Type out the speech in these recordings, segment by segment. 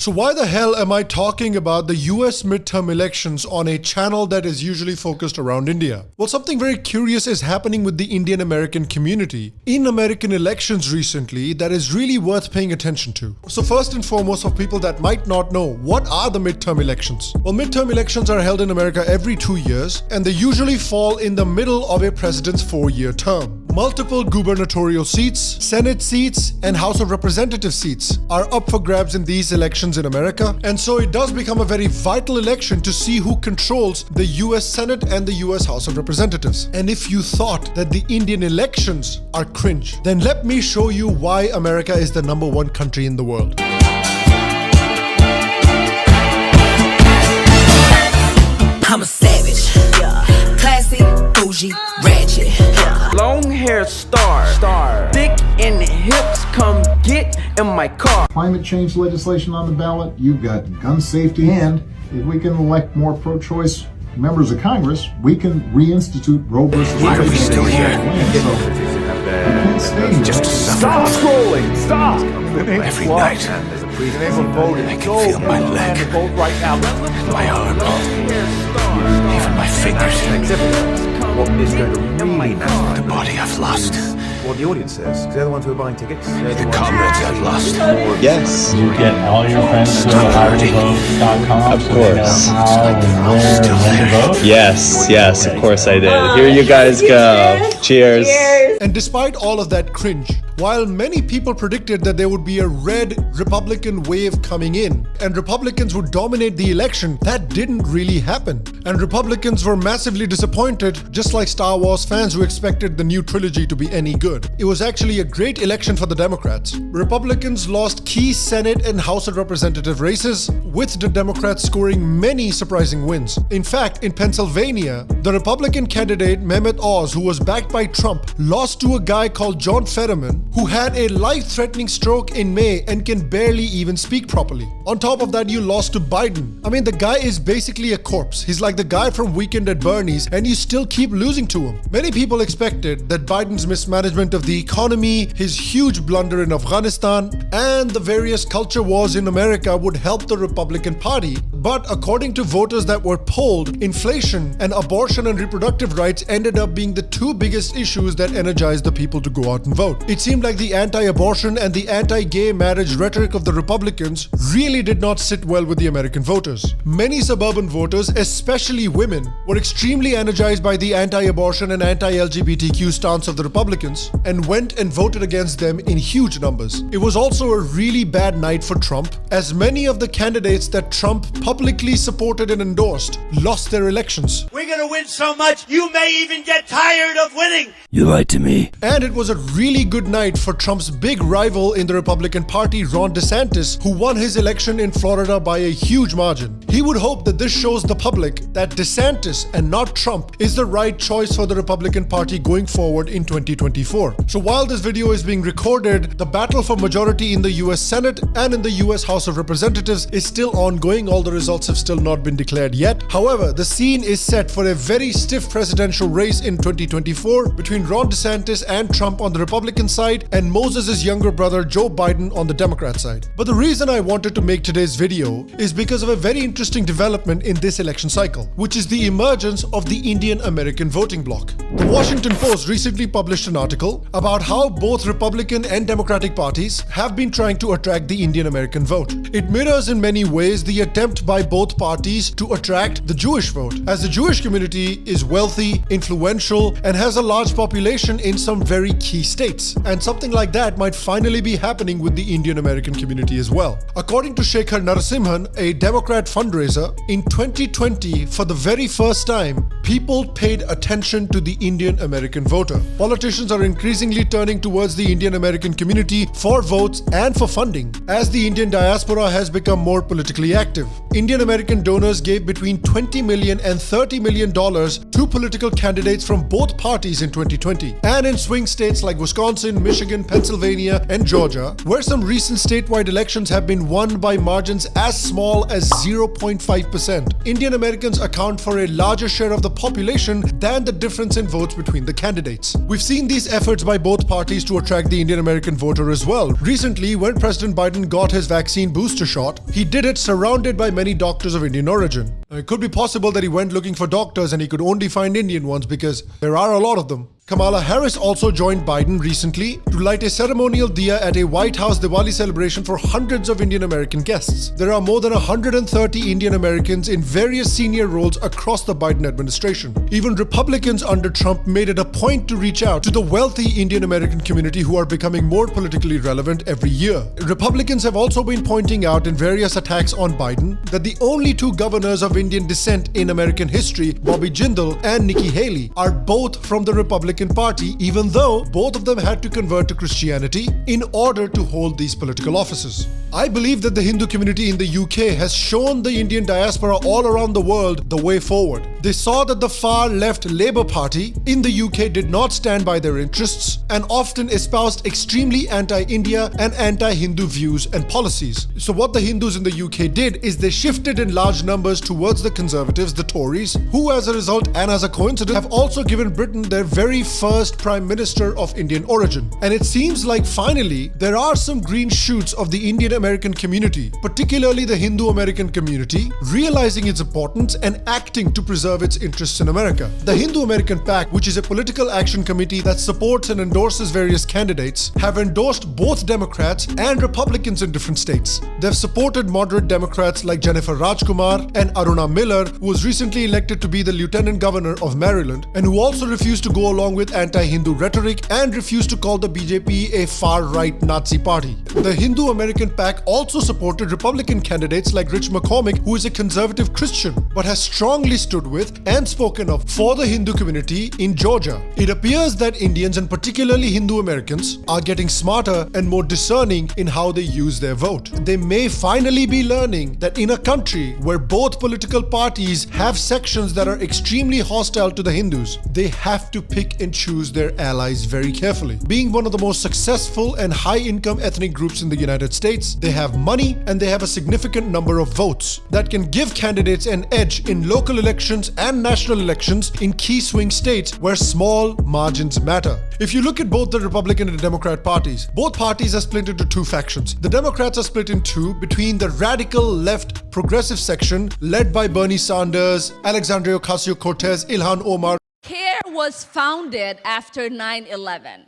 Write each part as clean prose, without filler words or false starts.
So why the hell am I talking about the US midterm elections on a channel that is usually focused around India? Well, something very curious is happening with the Indian American community in American elections recently that is really worth paying attention to. So first and foremost, for people that might not know, what are the midterm elections? Well, midterm elections are held in America every 2 years, and they usually fall in the middle of a president's 4-year term. Multiple gubernatorial seats, Senate seats, and House of Representative seats are up for grabs in these elections in America, and so it does become a very vital election to see who controls the US Senate and the US House of Representatives. And if you thought that the Indian elections are cringe, then let me show you why America is the #1 country in the world. I'm a savage, classy, bougie, ratchet. Long hair star, thick in the hips, come get in my car. Climate change legislation on the ballot, you've got gun safety, and if we can elect more pro-choice members of Congress, we can reinstitute Roe versus Wade. Why are we still here? Just stop scrolling! Stop! Every night, I can feel my leg, my arm, even my fingers. What is going to really matter? The body I've lost. What the audience says. They're the ones who are buying tickets. The comrades I've lost. Yes. You get all your friends to iwillvote.com. Of course. Vote. Yes, of course I did. Here you guys go. Cheers. And despite all of that cringe, while many people predicted that there would be a red Republican wave coming in and Republicans would dominate the election, that didn't really happen. And Republicans were massively disappointed, just like Star Wars fans who expected the new trilogy to be any good. It was actually a great election for the Democrats. Republicans lost key Senate and House of Representative races, with the Democrats scoring many surprising wins. In fact, in Pennsylvania, the Republican candidate Mehmet Oz, who was backed by Trump, lost to a guy called John Fetterman, who had a life-threatening stroke in May and can barely even speak properly. On top of that, you lost to Biden. I mean, the guy is basically a corpse. He's like the guy from Weekend at Bernie's, and you still keep losing to him. Many people expected that Biden's mismanagement of the economy, his huge blunder in Afghanistan, and the various culture wars in America would help the Republican Party. But according to voters that were polled, inflation and abortion and reproductive rights ended up being the two biggest issues that energized the people to go out and vote. It seemed like the anti-abortion and the anti-gay marriage rhetoric of the Republicans really did not sit well with the American voters. Many suburban voters, especially women, were extremely energized by the anti-abortion and anti-LGBTQ stance of the Republicans and went and voted against them in huge numbers. It was also a really bad night for Trump, as many of the candidates that Trump publicly supported and endorsed lost their elections. We're gonna win so much, you may even get tired of winning. You lied to me. And it was a really good night for Trump's big rival in the Republican Party, Ron DeSantis, who won his election in Florida by a huge margin. He would hope that this shows the public that DeSantis and not Trump is the right choice for the Republican Party going forward in 2024. So while this video is being recorded, the battle for majority in the US Senate and in the US House of Representatives is still ongoing. All the results have still not been declared yet. However, the scene is set for a very stiff presidential race in 2024 between Ron DeSantis and Trump on the Republican side and Moses' younger brother Joe Biden on the Democrat side. But the reason I wanted to make today's video is because of a very interesting development in this election cycle, which is the emergence of the Indian American voting bloc. The Washington Post recently published an article about how both Republican and Democratic parties have been trying to attract the Indian American vote. It mirrors in many ways the attempt by both parties to attract the Jewish vote, as the Jewish community is wealthy, influential, and has a large population in some very key states. And something like that might finally be happening with the Indian American community as well. According to Shekhar Narasimhan, a Democrat fundraiser, in 2020, for the very first time, people paid attention to the Indian American voter. Politicians are increasingly turning towards the Indian American community for votes and for funding, as the Indian diaspora has become more politically active. Indian American donors gave between $20 million and $30 million to political candidates from both parties in 2020. and in swing states like Wisconsin, Michigan, Pennsylvania, and Georgia, where some recent statewide elections have been won by margins as small as 0.5%. Indian Americans account for a larger share of the population than the difference in votes between the candidates. We've seen these efforts by both parties to attract the Indian American voter as well. Recently, when President Biden got his vaccine booster shot, he did it surrounded by many doctors of Indian origin. Now, it could be possible that he went looking for doctors and he could only find Indian ones because there are a lot of them. Kamala Harris also joined Biden recently to light a ceremonial diya at a White House Diwali celebration for hundreds of Indian American guests. There are more than 130 Indian Americans in various senior roles across the Biden administration. Even Republicans under Trump made it a point to reach out to the wealthy Indian American community who are becoming more politically relevant every year. Republicans have also been pointing out in various attacks on Biden that the only two governors of Indian descent in American history, Bobby Jindal and Nikki Haley, are both from the Republican Party, even though both of them had to convert to Christianity in order to hold these political offices. I believe that the Hindu community in the UK has shown the Indian diaspora all around the world the way forward. They saw that the far left Labour Party in the UK did not stand by their interests and often espoused extremely anti-India and anti-Hindu views and policies. So what the Hindus in the UK did is they shifted in large numbers towards the Conservatives, the Tories, who as a result and as a coincidence have also given Britain their very first Prime Minister of Indian origin. And it seems like finally there are some green shoots of the Indian American community, particularly the Hindu American community, realizing its importance and acting to preserve its interests in America. The Hindu American PAC, which is a political action committee that supports and endorses various candidates, have endorsed both Democrats and Republicans in different states. They've supported moderate Democrats like Jennifer Rajkumar and Aruna Miller, who was recently elected to be the Lieutenant Governor of Maryland and who also refused to go along with anti-Hindu rhetoric and refused to call the BJP a far-right Nazi party. The Hindu American PAC also supported Republican candidates like Rich McCormick, who is a conservative Christian but has strongly stood with and spoken up for the Hindu community in Georgia. It appears that Indians and particularly Hindu Americans are getting smarter and more discerning in how they use their vote. They may finally be learning that in a country where both political parties have sections that are extremely hostile to the Hindus, they have to pick and choose their allies very carefully. Being one of the most successful and high-income ethnic groups in the United States, they have money and they have a significant number of votes that can give candidates an edge in local elections and national elections in key swing states where small margins matter. If you look at both the Republican and Democrat parties, both parties are split into two factions. The Democrats are split in two between the radical left progressive section led by Bernie Sanders, Alexandria Ocasio-Cortez, Ilhan Omar. CARE was founded after 9/11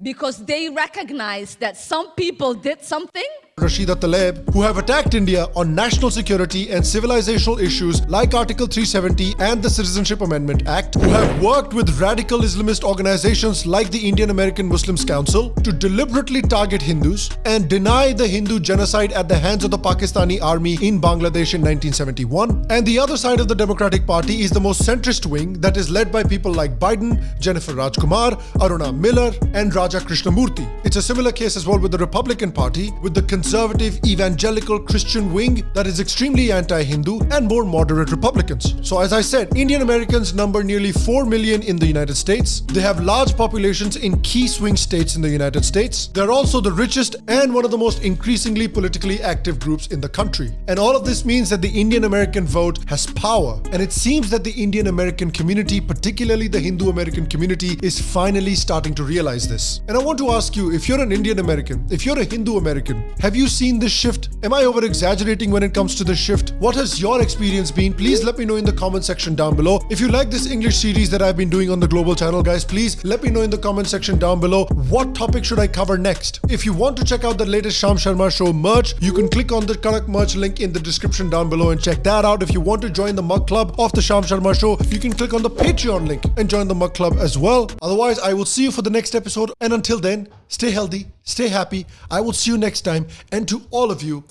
because they recognized that some people did something. Rashida Tlaib, who have attacked India on national security and civilizational issues like Article 370 and the Citizenship Amendment Act, who have worked with radical Islamist organizations like the Indian American Muslims Council to deliberately target Hindus and deny the Hindu genocide at the hands of the Pakistani army in Bangladesh in 1971. And the other side of the Democratic Party is the most centrist wing that is led by people like Biden, Jennifer Rajkumar, Aruna Miller, and Raja Krishnamurthy. It's a similar case as well with the Republican Party, with the conservative evangelical Christian wing that is extremely anti-Hindu and more moderate Republicans. So as I said, Indian Americans number nearly 4 million in the United States. They have large populations in key swing states in the United States. They're also the richest and one of the most increasingly politically active groups in the country. And all of this means that the Indian American vote has power. And it seems that the Indian American community, particularly the Hindu American community, is finally starting to realize this. And I want to ask you, if you're an Indian American, if you're a Hindu American, have you seen this shift? Am I over exaggerating when it comes to this shift? What has your experience been? Please let me know in the comment section down below. If you like this English series that I've been doing on the Global channel, guys, please let me know in the comment section down below what topic should I cover next. If you want to check out the latest Sham Sharma Show merch, you can click on the Kanak merch link in the description down below and check that out. If you want to join the mug club of the Sham Sharma Show, you can click on the Patreon link and join the mug club as well. Otherwise, I will see you for the next episode, and until then, stay healthy, stay happy. I will see you next time, and to all of you,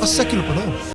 a secular pronoun.